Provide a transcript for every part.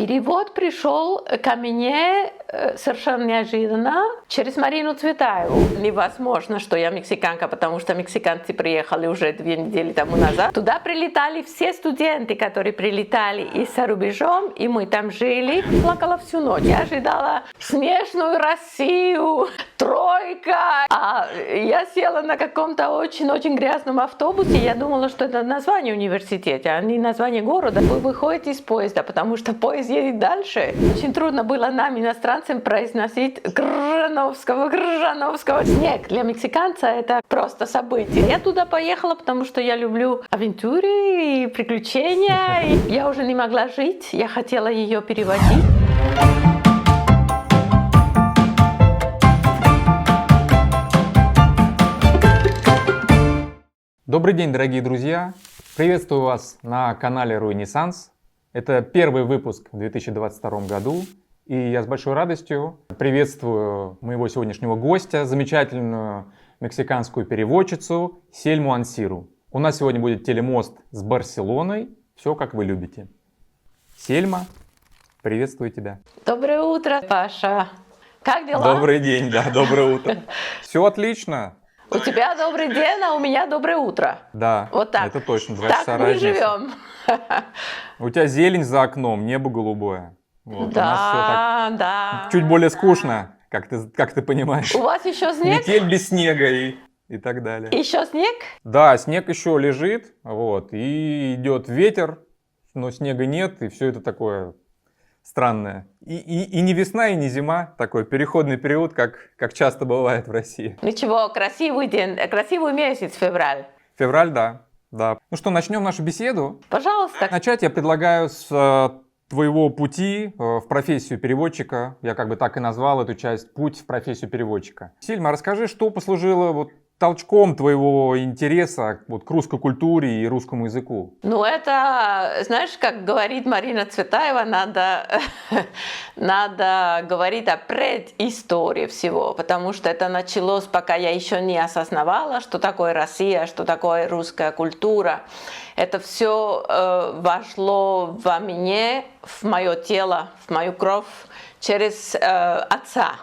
Перевод пришел ко мне совершенно неожиданно через Марину Цветаеву. Невозможно, что я мексиканка, потому что мексиканцы приехали уже 2 недели тому назад. Туда прилетали все студенты, которые прилетали и за рубежом, и мы там жили. Плакала всю ночь. Я ожидала смешную Россию, тройка. А я села на каком-то очень-очень грязном автобусе. Я думала, что это название университета, а не название города. Вы выходите из поезда, потому что поезд едет дальше. Очень трудно было нам, иностранцам, произносить Гржановского. Снег для мексиканца это просто событие. Я туда поехала, потому что я люблю авантюры и приключения. И я уже не могла жить, я хотела ее переводить. Добрый день, дорогие друзья! Приветствую вас на канале Руйнесанс. Это первый выпуск в 2022 году. И я с большой радостью приветствую моего сегодняшнего гостя, замечательную мексиканскую переводчицу Сельму Ансиру. У нас сегодня будет телемост с Барселоной. Все, как вы любите. Сельма, приветствую тебя. Доброе утро, Паша. Как дела? Добрый день, да, доброе утро. Все отлично. У тебя добрый день, а у меня доброе утро. Да, вот так. Это точно. 2 так часа мы разницы. живем. У тебя зелень за окном, небо голубое. Вот, да, у нас все так да. чуть более скучно, как ты понимаешь. У вас еще снег? Метель без снега и так далее. Еще снег? Да, снег еще лежит, вот, и идет ветер, но снега нет, и все это такое странное. И не весна, и не зима, такой переходный период, как часто бывает в России. Ничего, красивый день, красивый месяц, февраль. Февраль, да. Ну что, начнем нашу беседу? Пожалуйста. Начать я предлагаю с твоего пути в профессию переводчика. Я как бы так и назвал эту часть «Путь в профессию переводчика». Сельма, расскажи, что послужило толчком твоего интереса к русской культуре и русскому языку? Ну это, знаешь, как говорит Марина Цветаева, надо говорить о предыстории всего, потому что это началось, пока я еще не осознавала, что такое Россия, что такое русская культура. Это все вошло во мне, в мое тело, в мою кровь через отца.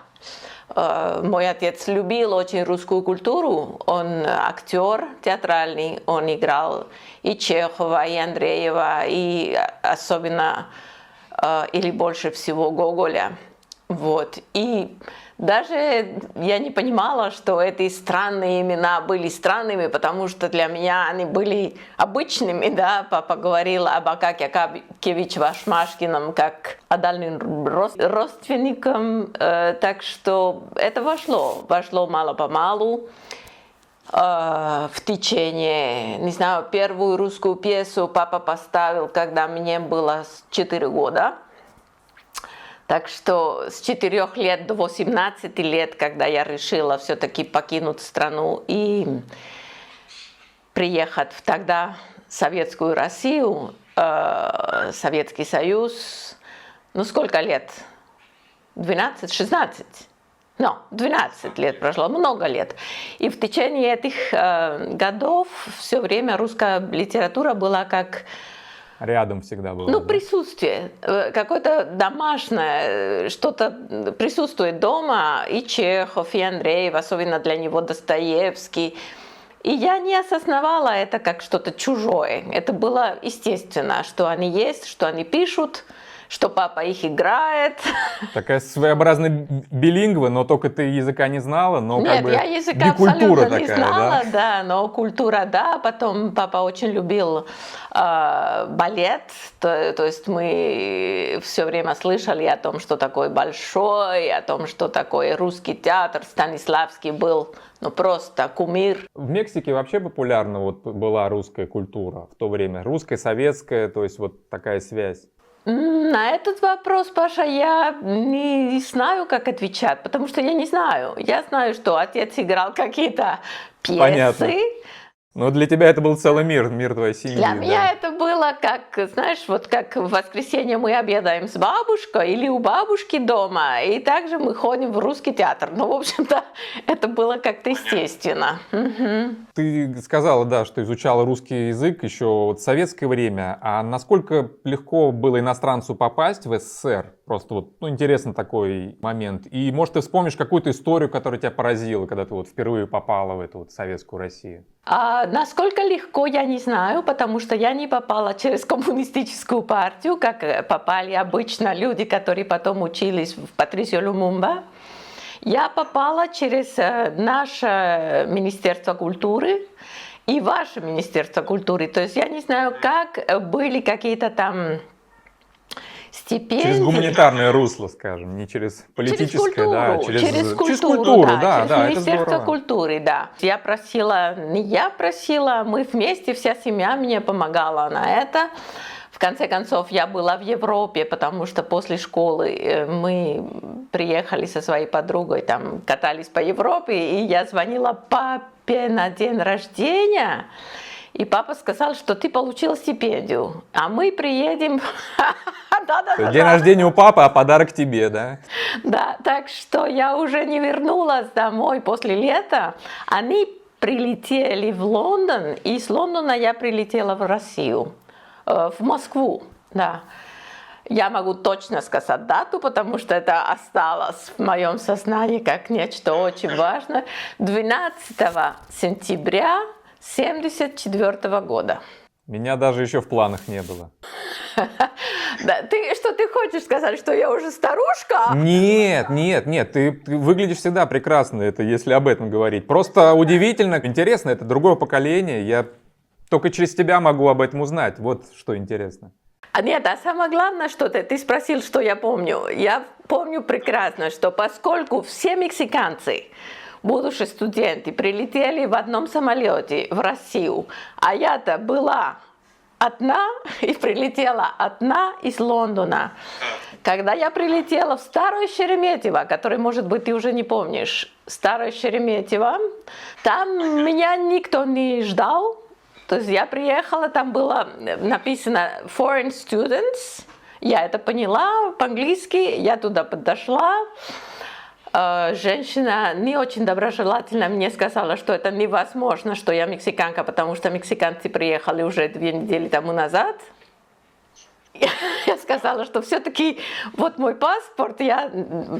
Мой отец любил очень русскую культуру, он актер театральный, он играл и Чехова, и Андреева, и особенно, или больше всего Гоголя. Вот. И даже я не понимала, что эти странные имена были странными, потому что для меня они были обычными. Да? Папа говорил об Акаке Акакевиче Вашмашкином как о дальним родственникам. Так что это вошло мало-помалу. В течение, не знаю, первую русскую пьесу папа поставил, когда мне было 4 года. Так что с 4 лет до 18 лет, когда я решила все-таки покинуть страну и приехать в тогда Советскую Россию, Советский Союз, ну сколько лет? 12, 16? Ну, 12 лет прошло, много лет. И в течение этих годов все время русская литература была как... Рядом всегда было. Ну, присутствие, какое-то домашнее, что-то присутствует дома, и Чехов, и Андреев, особенно для него Достоевский. И я не осознавала это как что-то чужое. Это было естественно, что они есть, что они пишут, что папа их играет. Такая своеобразная билингва, но только ты языка не знала, но нет, как бы я языка бикультура абсолютно не такая, знала, да, но культура, да. Потом папа очень любил балет, то есть мы все время слышали о том, что такое большой, о том, что такое русский театр. Станиславский был, ну, просто кумир. В Мексике вообще популярна была русская культура в то время, русская, советская, то есть вот такая связь. На этот вопрос, Паша, я не знаю, как отвечать, потому что я не знаю. Я знаю, что отец играл какие-то пьесы. Понятно. Но для тебя это был целый мир, мир твоей семьи. Для да. меня это было как, знаешь, вот как в воскресенье мы обедаем с бабушкой или у бабушки дома, и также мы ходим в русский театр. Ну, в общем-то, это было как-то естественно. Мгм. Ты сказала, да, что изучала русский язык еще вот в советское время. А насколько легко было иностранцу попасть в СССР? Просто вот, ну, интересный такой момент. И, может, ты вспомнишь какую-то историю, которая тебя поразила, когда ты вот впервые попала в эту вот советскую Россию? А насколько легко, я не знаю, потому что я не попала через коммунистическую партию, как попали обычно люди, которые потом учились в Патрисио Лумумба. Я попала через наше Министерство культуры и ваше Министерство культуры. То есть я не знаю, как были какие-то там стипендии. Через гуманитарное русло, скажем, не через политическое, да, через через культуру, культуру, да, через это Министерство здорово. культуры, да. Я просила, не я просила, мы вместе, вся семья мне помогала на это. В конце концов, я была в Европе, потому что после школы мы приехали со своей подругой, там катались по Европе, и я звонила папе на день рождения. И папа сказал, что ты получила стипендию, а мы приедем. День рождения у папы, а подарок тебе, да? Да, так что я уже не вернулась домой после лета. Они прилетели в Лондон, и из Лондона я прилетела в Россию, в Москву, да. Я могу точно сказать дату, потому что это осталось в моем сознании как нечто очень важное. 12 сентября 1974 года. Меня даже еще в планах не было. Да, ты хочешь сказать, что я уже старушка? Нет, ты выглядишь всегда прекрасно, это если об этом говорить. Просто удивительно, интересно, это другое поколение, я только через тебя могу об этом узнать, вот что интересно. Нет, а самое главное, что ты спросил, что я помню. Я помню прекрасно, что поскольку все мексиканцы, будущие студенты, прилетели в одном самолете в Россию, а я-то была одна и прилетела одна из Лондона. Когда я прилетела в Старое Шереметьево, который, может быть, ты уже не помнишь, Старое Шереметьево, там меня никто не ждал. То есть я приехала, там было написано Foreign Students, я это поняла по-английски, я туда подошла. Женщина не очень доброжелательно мне сказала, что это невозможно, что я мексиканка, потому что мексиканцы приехали уже 2 недели тому назад. Я сказала, что все-таки вот мой паспорт, я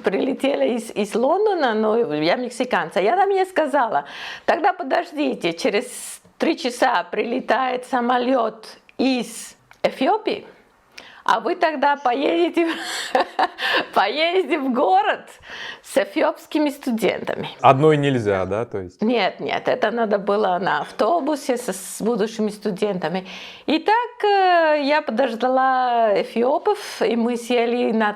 прилетела из Лондона, но я мексиканка. И она мне сказала, тогда подождите, через 3 часа прилетает самолет из Эфиопии, а вы тогда поедете в город с эфиопскими студентами. Одной нельзя, да, то есть? Нет, это надо было на автобусе с будущими студентами. И так я подождала эфиопов, и мы сели на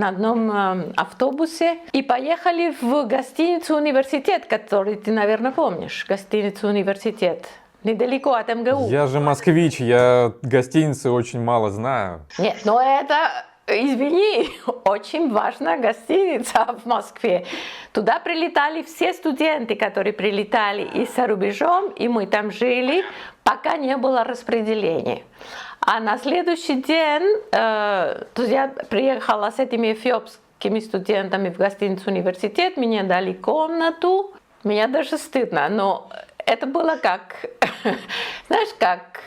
одном автобусе и поехали в гостиницу «Университет», который ты, наверное, помнишь, гостиницу «Университет». Недалеко от МГУ. Я же москвич, я гостиницы очень мало знаю. Нет, но это, извини, очень важная гостиница в Москве. Туда прилетали все студенты, которые прилетали и за рубежом, и мы там жили, пока не было распределения. А на следующий день, то есть я приехала с этими эфиопскими студентами в гостиницу «Университет», мне дали комнату, мне даже стыдно, но это было как, знаешь, как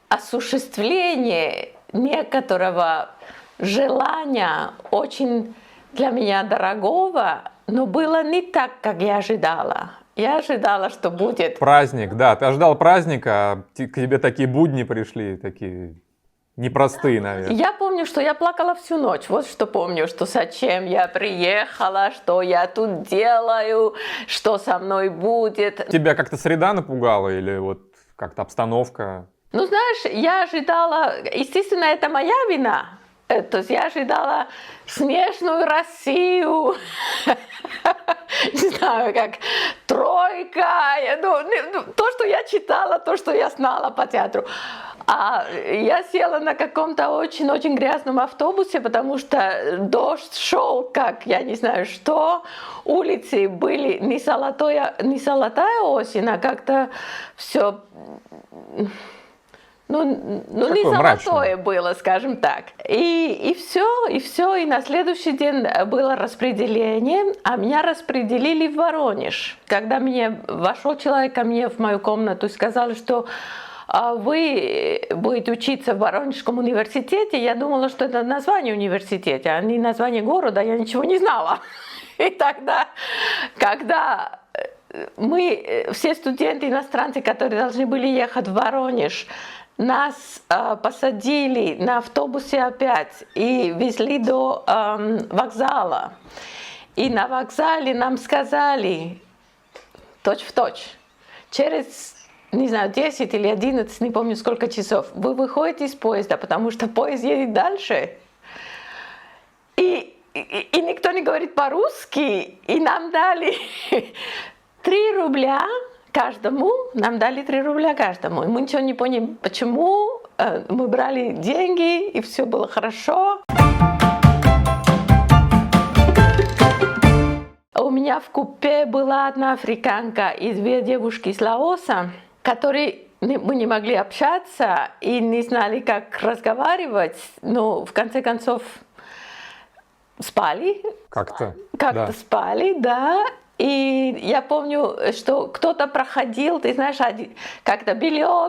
осуществление некоторого желания, очень для меня дорогого, но было не так, как я ожидала. Я ожидала, что будет... Праздник, да, ты ожидал праздника, а к тебе такие будни пришли, такие непростые, наверное. Я помню, что я плакала всю ночь. Вот что помню, что зачем я приехала, что я тут делаю, что со мной будет. Тебя как-то среда напугала или вот как-то обстановка? Ну, знаешь, я ожидала, естественно, это моя вина. То есть я ожидала смешную Россию, не знаю, как «Тройка», то, что я читала, то, что я знала по театру. А я села на каком-то очень-очень грязном автобусе, потому что дождь шел, как я не знаю что. Улицы были не золотая осень, а как-то все... не золотое мрачное было, скажем так. И все. И на следующий день было распределение, а меня распределили в Воронеж. Когда вошел человек ко мне в мою комнату и сказал, что вы будете учиться в Воронежском университете, я думала, что это название университета, а не название города, я ничего не знала. И тогда, когда мы, все студенты иностранцы, которые должны были ехать в Воронеж, нас посадили на автобусе опять и везли до вокзала. И на вокзале нам сказали, точь-в-точь, через, не знаю, 10 или 11, не помню сколько часов, вы выходите из поезда, потому что поезд едет дальше. И никто не говорит по-русски, и нам дали 3 рубля каждому, нам дали 3 рубля каждому. И мы ничего не поняли, почему. Мы брали деньги, и все было хорошо. У меня в купе была одна африканка и 2 девушки из Лаоса, которые мы не могли общаться и не знали, как разговаривать, но в конце концов спали. как-то. Как-то спали, да. И я помню, что кто-то проходил, ты знаешь, как-то белье,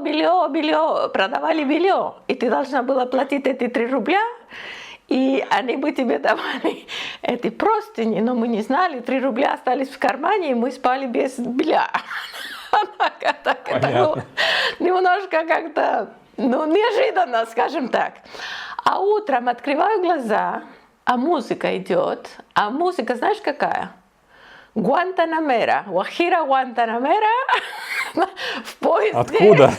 продавали белье, и ты должна была платить эти 3 рубля, и они бы тебе давали эти простыни, но мы не знали, 3 рубля остались в кармане, и мы спали без белья. Это было немножко как-то, неожиданно, скажем так. А утром открываю глаза, а музыка идет, а музыка знаешь какая? Гуантанамера, Guajira Гуантанамера в поезде. Откуда?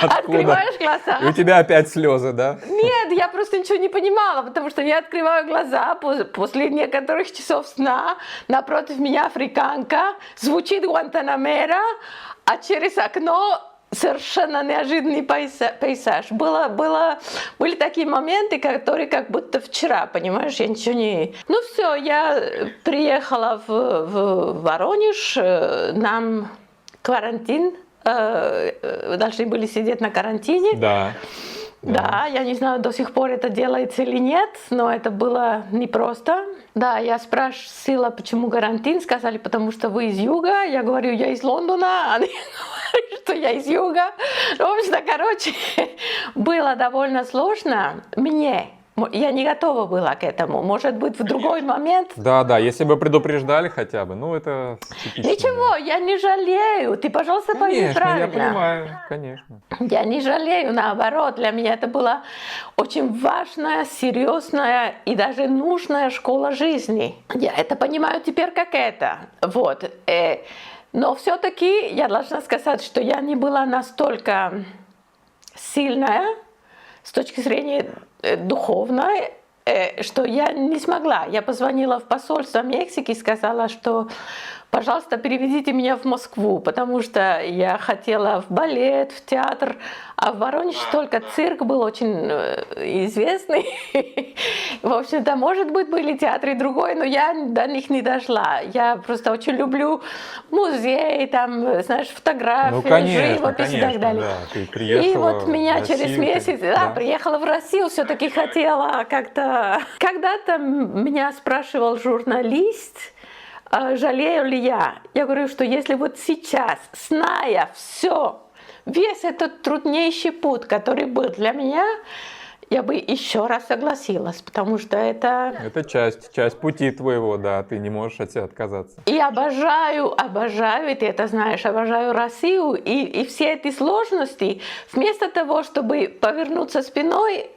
Открываешь глаза. И у тебя опять слезы, да? Нет, я просто ничего не понимала, потому что я открываю глаза после некоторых часов сна, напротив меня африканка, звучит Гуантанамера, а через окно совершенно неожиданный пейзаж. Были такие моменты, которые как будто вчера, понимаешь, я ничего не... Ну все, я приехала в Воронеж, нам карантин, должны были сидеть на карантине. Да. Да, я не знаю, до сих пор это делается или нет, но это было непросто. Да, я спросила, почему карантин, сказали, потому что вы из юга. Я говорю, я из Лондона, они говорят, что я из юга. В общем, короче, было довольно сложно мне. Я не готова была к этому. Может быть, в другой момент. Да, если бы предупреждали хотя бы, это типично. Ничего, я не жалею. Ты, пожалуйста, пойми правильно. Конечно, я понимаю, конечно. Я не жалею, наоборот, для меня это была очень важная, серьезная и даже нужная школа жизни. Я это понимаю теперь как это. Вот. Но все-таки я должна сказать, что я не была настолько сильная с точки зрения духовной, что я не смогла. Я позвонила в посольство Мексики и сказала, что, пожалуйста, переведите меня в Москву, потому что я хотела в балет, в театр, а в Воронеже только цирк был очень известный. В общем-то, может быть, были театры другой, но я до них не дошла. Я просто очень люблю музей, там, знаешь, фотографии, живопись и так далее. Да, ты приехала и вот меня в Россию, через месяц, приехала в Россию, все-таки хотела как-то... Когда-то меня спрашивал журналист, жалею ли я. Я говорю, что если вот сейчас, зная все, весь этот труднейший путь, который был для меня, я бы еще раз согласилась, потому что это... Это часть пути твоего, да, ты не можешь от себя отказаться. И обожаю, и ты это знаешь, обожаю Россию, и все эти сложности, вместо того, чтобы повернуться спиной,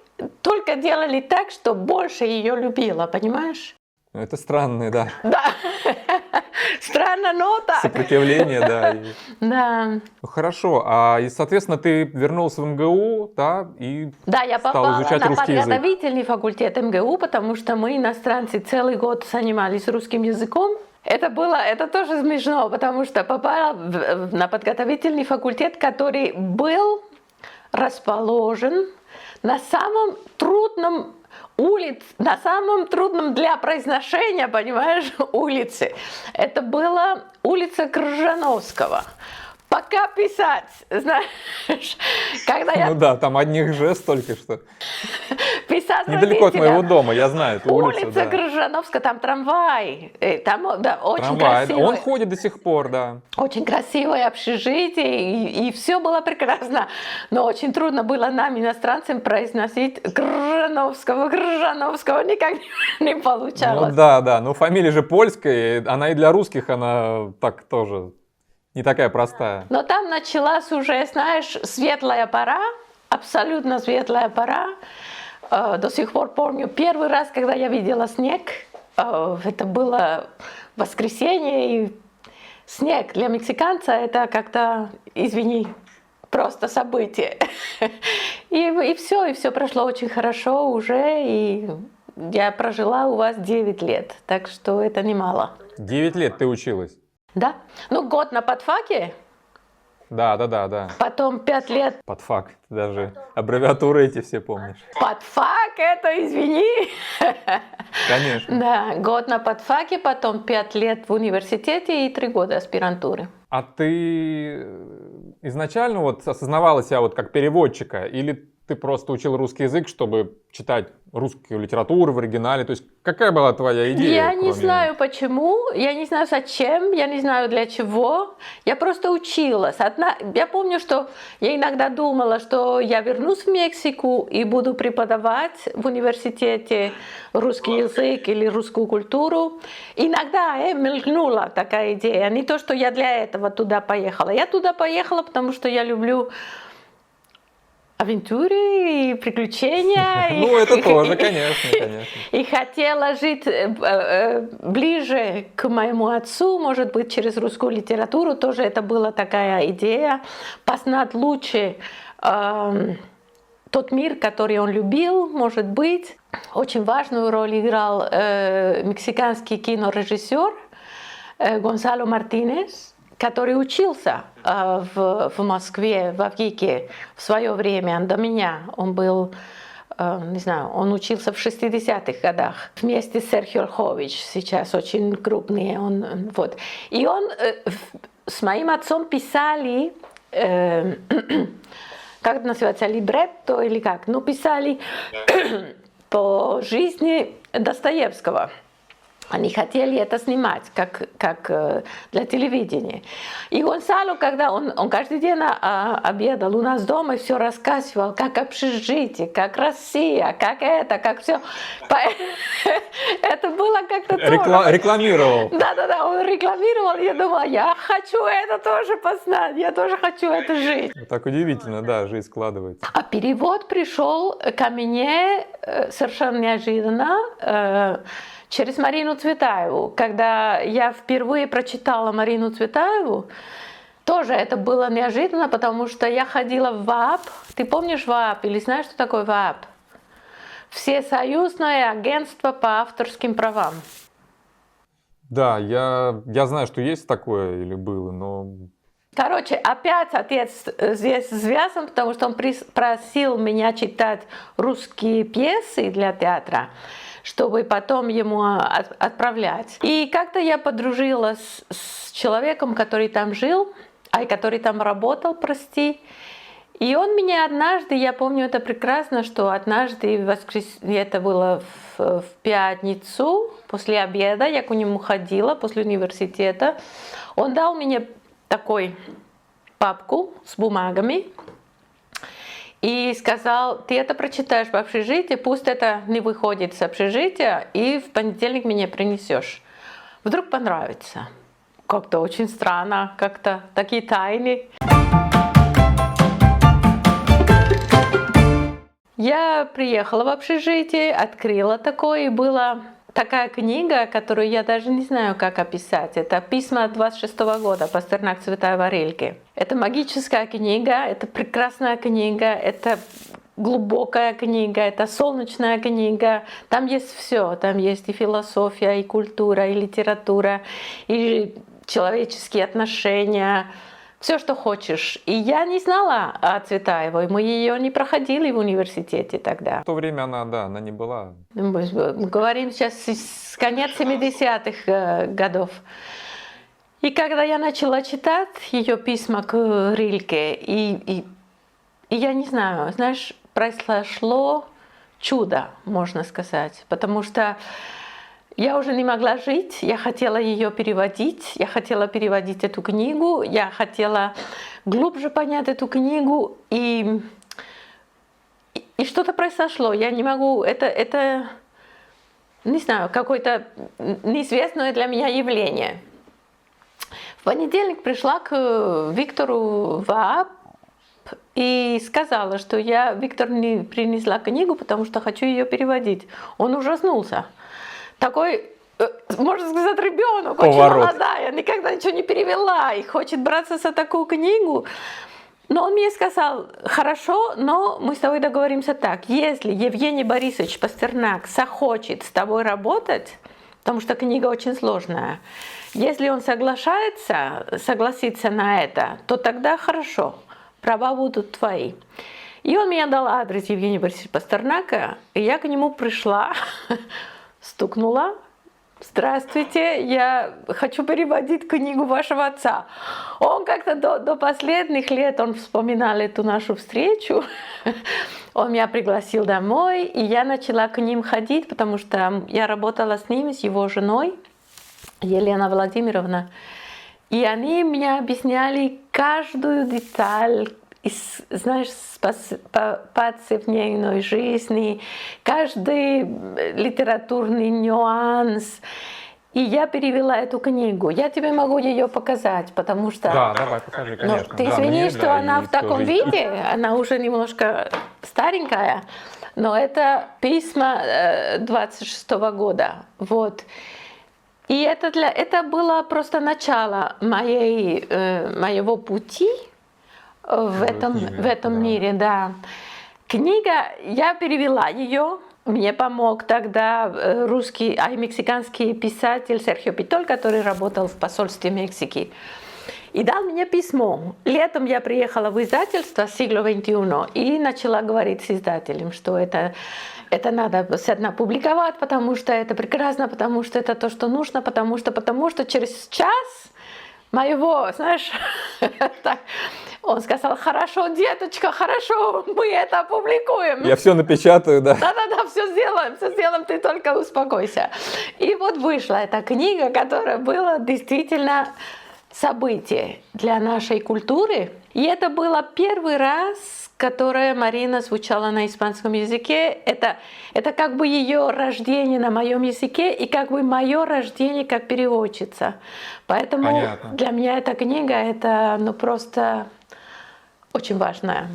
только делали так, что больше ее любила, понимаешь? Это странно, да. Да, странно, но так. Сопротивление, да. Да. Хорошо, и, соответственно, ты вернулся в МГУ, да, и да, я стал попала изучать на русский язык. подготовительный факультет МГУ, потому что мы, иностранцы, целый год занимались русским языком. Это тоже смешно, потому что попала на подготовительный факультет, который был расположен на самом трудном на самом трудном для произношения, понимаешь, улице. Это была улица Крыжановского. Пока писать, знаешь, когда я... Ну да, там одних жест только что. Писать Недалеко от моего родителям. дома, я знаю эту улицу. Улица Да. Крыжановская, там трамвай. Там, да, очень Трамвай. красиво. Он ходит до сих пор, да. Очень красивое общежитие, и все было прекрасно. Но очень трудно было нам, иностранцам, произносить Крыжановского. Никак не получалось. Ну да, да. Ну фамилия же польская, и она и для русских, она так тоже не такая простая. Но там началась уже, знаешь, светлая пора, абсолютно светлая пора. До сих пор помню первый раз, когда я видела снег. Это было воскресенье, и снег для мексиканца это как-то, извини, просто событие. И все прошло очень хорошо уже, и я прожила у вас 9 лет, так что это немало. 9 лет ты училась? Да? Ну, год на подфаке, Да. потом 5 лет. Подфак, ты даже аббревиатуры эти все помнишь. Подфак, это извини. Конечно. Да, год на подфаке, потом 5 лет в университете и 3 года аспирантуры. А ты изначально вот осознавала себя вот как переводчика, или ты просто учил русский язык, чтобы читать русскую литературу в оригинале? То есть какая была твоя идея? Я не знаю почему, я не знаю зачем, я не знаю для чего. Я просто училась. Я помню, что я иногда думала, что я вернусь в Мексику и буду преподавать в университете русский язык или русскую культуру. Иногда мелькнула такая идея. Не то, что я для этого туда поехала. Я туда поехала, потому что я люблю авантюры и приключения. Ну, это тоже, конечно. И хотела жить ближе к моему отцу, может быть, через русскую литературу. Тоже это была такая идея. Познать лучше тот мир, который он любил, может быть. Очень важную роль играл мексиканский кинорежиссер Гонсало Мартинес, который учился в Москве, в Авгике в свое время, до меня. Он был, не знаю, он учился в 60-х годах вместе с Серхио Ольхович, сейчас очень крупный. Вот. И он с моим отцом писали, как это называется, либретто или как? Ну, писали по жизни Достоевского. Они хотели это снимать, как для телевидения. И Гонсало, когда он каждый день обедал у нас дома и все рассказывал, как общежитие, как Россия, как все. Это было как-то Рекламировал. Да, он рекламировал. Я думала, я хочу это тоже познать, я тоже хочу это жить. Так удивительно, да, жизнь складывается. А перевод пришел ко мне совершенно неожиданно. Через Марину Цветаеву. Когда я впервые прочитала Марину Цветаеву, тоже это было неожиданно, потому что я ходила в ВААП. Ты помнишь ВААП или знаешь, что такое ВААП? Всесоюзное агентство по авторским правам. Да, я знаю, что есть такое или было, но... Короче, опять отец здесь связан, потому что он просил меня читать русские пьесы для театра, чтобы потом ему отправлять. И как-то я подружилась с человеком, который там жил, который там работал, И он меня однажды, я помню это прекрасно, что однажды это было в пятницу, после обеда, я к нему ходила, после университета. Он дал мне такой папку с бумагами, и сказал, ты это прочитаешь в общежитии, пусть это не выходит с общежития, и в понедельник мне принесешь. Вдруг понравится. Как-то очень странно, как-то такие тайны. Я приехала в общежитие, открыла такое, и была такая книга, которую я даже не знаю, как описать. Это «Письма 26-го года» Пастернак, Цветаева, Рильке. Это магическая книга, это прекрасная книга, это глубокая книга, это солнечная книга. Там есть все. Там есть и философия, и культура, и литература, и человеческие отношения. все, что хочешь. И я не знала о Цветаевой, мы ее не проходили в университете тогда. В то время она, да, она не была. Мы говорим сейчас с конец 70-х годов. И когда я начала читать ее письма к Рильке, и я не знаю, знаешь, произошло чудо, можно сказать, потому что я уже не могла жить, я хотела ее переводить, я хотела переводить эту книгу, я хотела глубже понять эту книгу, и что-то произошло, я не могу, это не знаю, какое-то неизвестное для меня явление. В понедельник пришла к Виктору Ваап и сказала, что я Виктор не принесла книгу, потому что хочу ее переводить. Он ужаснулся. Такой, можно сказать, ребенок, очень молодая, никогда ничего не перевела и хочет браться за такую книгу. Но он мне сказал: хорошо, но мы с тобой договоримся так. Если Евгений Борисович Пастернак захочет с тобой работать, потому что книга очень сложная, если он согласится на это, то тогда хорошо, права будут твои. И он мне дал адрес Евгения Борисовича Пастернака, и я к нему пришла, стукнула: здравствуйте, я хочу переводить книгу вашего отца. Он как-то до последних лет, он вспоминал эту нашу встречу, он меня пригласил домой, и я начала к ним ходить, потому что я работала с ним, с его женой, Елена Владимировна, и они мне объясняли каждую деталь, знаешь, повседневной жизни, каждый литературный нюанс. И я перевела эту книгу. Я тебе могу ее показать, потому что... Да, давай, покажи, конечно. Ну, ты извини, мне, что она в таком тоже. виде, она уже немножко старенькая, но это письма 26-го года. Вот. И это было просто начало моего пути в этом мире, да. Книга, я перевела ее, мне помог тогда русский, мексиканский писатель Серхио Питоль, который работал в посольстве Мексики, и дал мне письмо. Летом я приехала в издательство «Siglo XXI» и начала говорить с издателем, что это надо обязательно публиковать, потому что это прекрасно, потому что это то, что нужно, потому что через час моего, знаешь, так, он сказал: хорошо, деточка, хорошо, мы это опубликуем. Я все напечатаю, да. Да, все сделаем, ты только успокойся. И вот вышла эта книга, которая была действительно событие для нашей культуры. И это было первый раз, которая Марина звучала на испанском языке. Это как бы ее рождение на моем языке и как бы мое рождение как переводчица. Поэтому Понятно. Для меня эта книга это просто очень важная.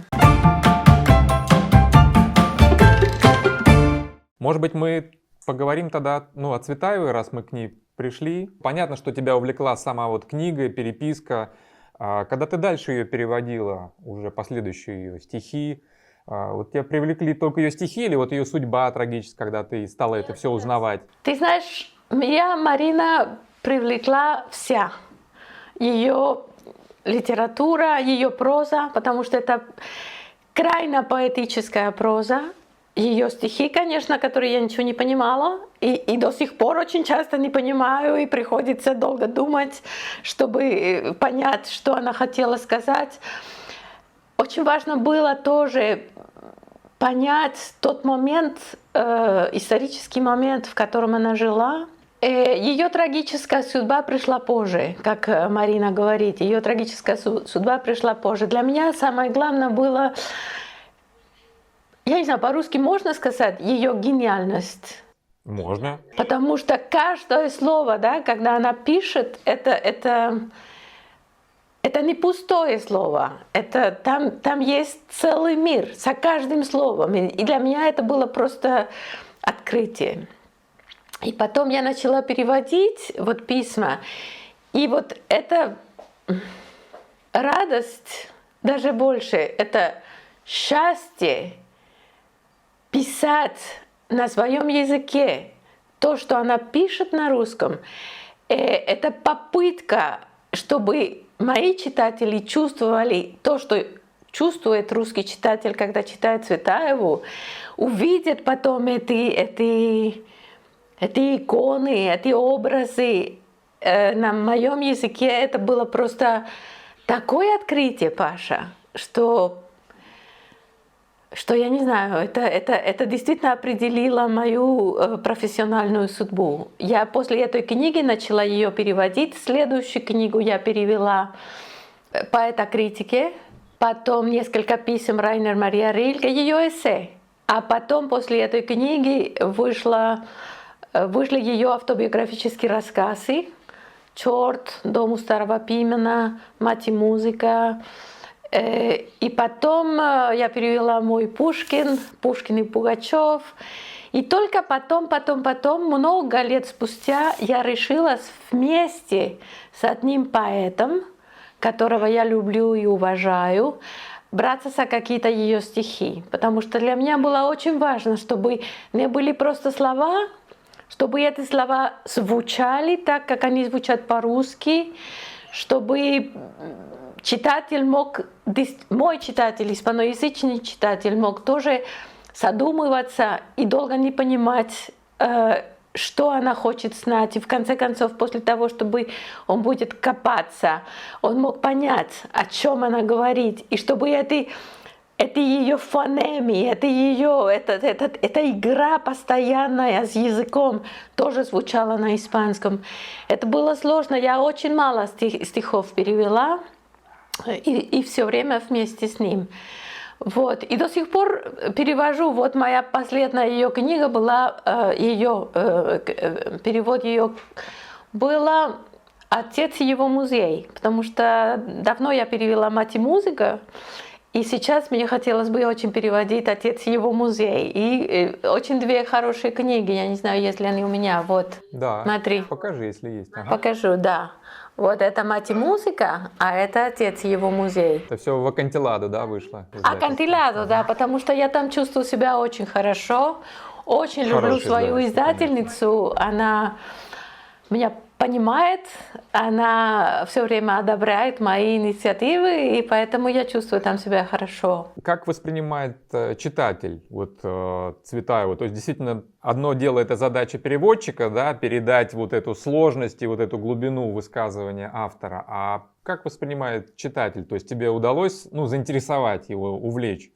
Может быть, мы поговорим тогда о Цветаевой, раз мы к ней пришли. Понятно, что тебя увлекла сама вот книга, переписка. Когда ты дальше ее переводила, уже последующие ее стихи, вот тебя привлекли только ее стихи или вот ее судьба трагическая, когда ты стала это все узнавать? Ты знаешь, меня Марина привлекла вся. Ее литература, ее проза, потому что это крайне поэтическая проза. Ее стихи, конечно, которые я ничего не понимала, и до сих пор очень часто не понимаю, и приходится долго думать, чтобы понять, что она хотела сказать. Очень важно было тоже понять тот момент, исторический момент, в котором она жила. Ее трагическая судьба пришла позже, как Марина говорит, ее трагическая судьба пришла позже. Для меня самое главное было, я не знаю, по-русски можно сказать, ее гениальность. Можно. Потому что каждое слово, да, когда она пишет, это не пустое слово. Там есть целый мир за каждым словом. И для меня это было просто открытие. И потом я начала переводить вот письма. И вот эта радость, даже больше, это счастье писать на своем языке то, что она пишет на русском, это попытка, чтобы мои читатели чувствовали то, что чувствует русский читатель, когда читает Цветаеву, увидят потом эти иконы, эти образы. На моем языке это было просто такое открытие, Паша, что я не знаю, это действительно определило мою профессиональную судьбу. Я после этой книги начала ее переводить. Следующую книгу я перевела «Поэт о критике», потом несколько писем Райнер Мария Рильке, ее эссе. А потом после этой книги вышли ее автобиографические рассказы «Черт», «Дом у старого Пимена», «Мать и музыка». И потом я перевела мой Пушкин и Пугачев. И только потом, много лет спустя, я решила вместе с одним поэтом, которого я люблю и уважаю, браться за какие-то ее стихи. Потому что для меня было очень важно, чтобы не были просто слова, чтобы эти слова звучали так, как они звучат по-русски, чтобы читатель мог, мой читатель, испаноязычный читатель мог тоже задумываться и долго не понимать, что она хочет знать. И в конце концов, после того, чтобы он будет копаться, он мог понять, о чем она говорит, и чтобы это ее фонеми, эта игра постоянная с языком тоже звучала на испанском. Это было сложно. Я очень мало стихов перевела и все время вместе с ним. Вот. И до сих пор перевожу. Вот моя последняя ее книга была, перевод ее было «Отец и его музей», потому что давно я перевела «Мать и музыка», и сейчас мне хотелось бы очень переводить «Отец и его музей». И очень две хорошие книги, я не знаю, есть ли они у меня. Вот, да, смотри. Покажи, если есть. Ага. Покажу, да. Вот это «Мать и музыка», а это «Отец и его музей». Это все в Акантиладо, да, вышло? Акантиладо, да, потому что я там чувствую себя очень хорошо. Очень люблю свою издательницу. Она меня понимает, она все время одобряет мои инициативы, и поэтому я чувствую там себя хорошо. Как воспринимает читатель Цветаеву? То есть действительно одно дело — это задача переводчика, да, передать вот эту сложность и вот эту глубину высказывания автора. А как воспринимает читатель? То есть тебе удалось заинтересовать его, увлечь?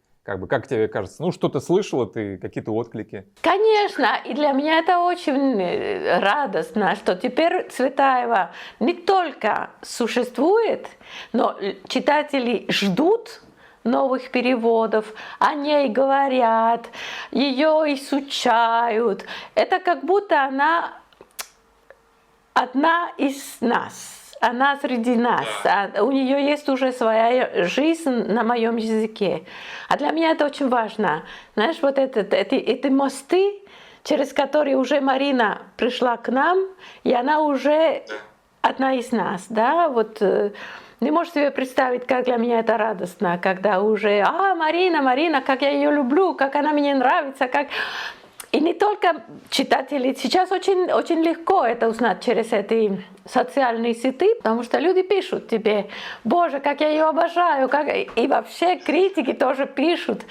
Как тебе кажется? Что-то слышала ты, какие-то отклики? Конечно, и для меня это очень радостно, что теперь Цветаева не только существует, но читатели ждут новых переводов, о ней говорят, ее изучают. Это как будто она одна из нас. Она среди нас, у нее есть уже своя жизнь на моем языке. А для меня это очень важно. Знаешь, вот эти мосты, через которые уже Марина пришла к нам, и она уже одна из нас, да, вот не можешь себе представить, как для меня это радостно, когда уже, Марина, как я ее люблю, как она мне нравится, как... И не только читатели, сейчас очень, очень легко это узнать через эти социальные сети, потому что люди пишут тебе: «Боже, как я ее обожаю», и вообще критики тоже пишут.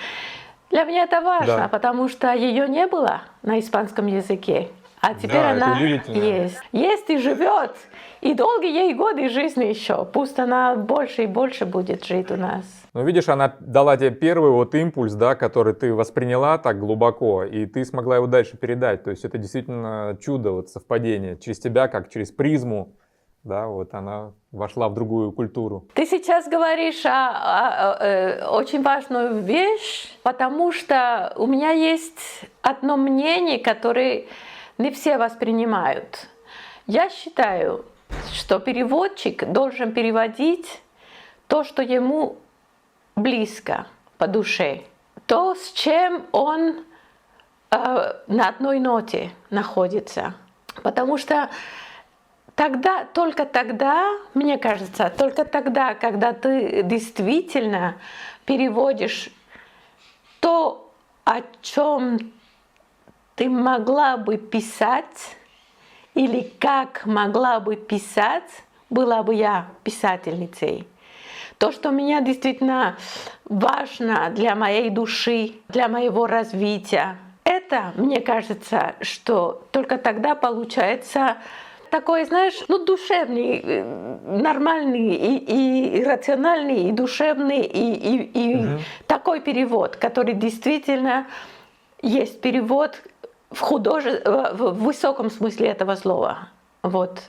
Для меня это важно, да, потому что ее не было на испанском языке, а теперь она есть. Есть и живет, и долгие ей годы жизни еще. Пусть она больше и больше будет жить у нас. Ну, видишь, она дала тебе первый импульс, да, который ты восприняла так глубоко, и ты смогла его дальше передать. То есть это действительно чудо, совпадение. Через тебя, как через призму, да, она вошла в другую культуру. Ты сейчас говоришь очень важную вещь, потому что у меня есть одно мнение, которое не все воспринимают. Я считаю, что переводчик должен переводить то, что ему близко по душе, то, с чем он на одной ноте находится. Потому что только тогда, мне кажется, только тогда, когда ты действительно переводишь то, о чем ты могла бы писать, или как могла бы писать была бы я писательницей. То, что меня действительно важно для моей души, для моего развития, это, мне кажется, что только тогда получается такой, знаешь, душевный, нормальный и рациональный, и душевный, и такой перевод, который действительно есть перевод в высоком смысле этого слова. Вот.